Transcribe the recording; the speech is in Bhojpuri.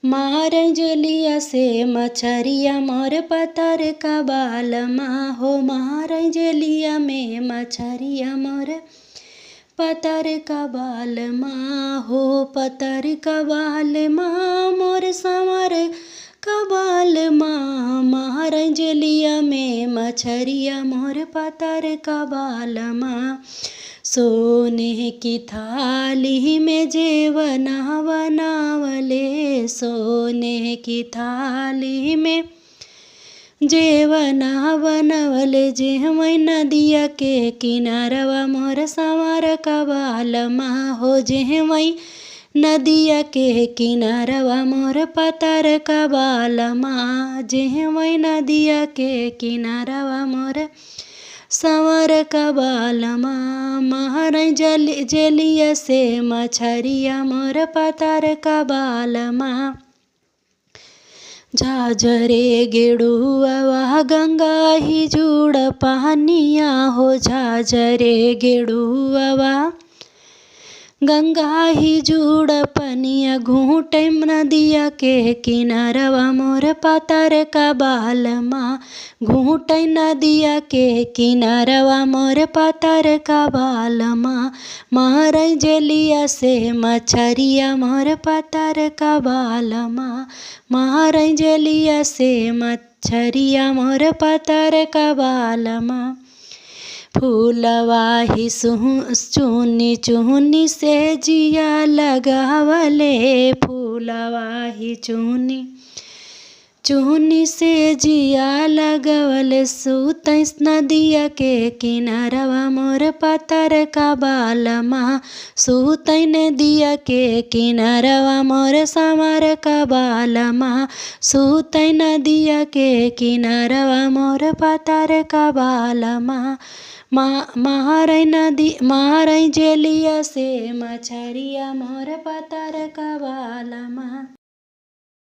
मारै जलिया से मछरिया मोर पतर का बालमा हो। मारै जलिया में मछरिया मोर पतर का बालमा हो। पतर का बालमा मोर संवर का बालमा। मारै जलिया में मछरिया मोर पतर का बालमा। सोने की थाली में जेवना बनावले। सोने की थाली में जेवना बनवले। जेवै नदिया के किनारवा मोर संवर का बालमा हो। जेवै नदिया के किनारवा मोर पतर का बालमा। जेवै नदिया के किनारवा मोर संवर का बालमा। मारै जलिया से मछरिया मोर पतर का बालमा। झाझरे गेड़ुआ गंगा ही जुड़ पानिया हो। झाझरे गेड़ुआ गंगा ही जुड़ पनिया। घूटे नदिया के किनारवा मोर पतर का बालमा। घूटे नदिया के किनारवा मोर पतर का बालमा। मारै जलिया से मछरिया मोर पतर का बालमा। मारै जलिया से मछरिया मोर पतर का बालमा। फूलवा ही चुनी चुनी से जिया लगावले। फूलवा ही चुनी चुनी से जिया लगावले। सुतैस नदिया के किनारवा मोर पतर का बालमा। सुतै नदिया के किनारवा मोर संवर का बालमा। सुतै नदिया के किनारवा मोर पतर का बालमा। मारै जलिया से मछरिया मोर पतर का बालमा।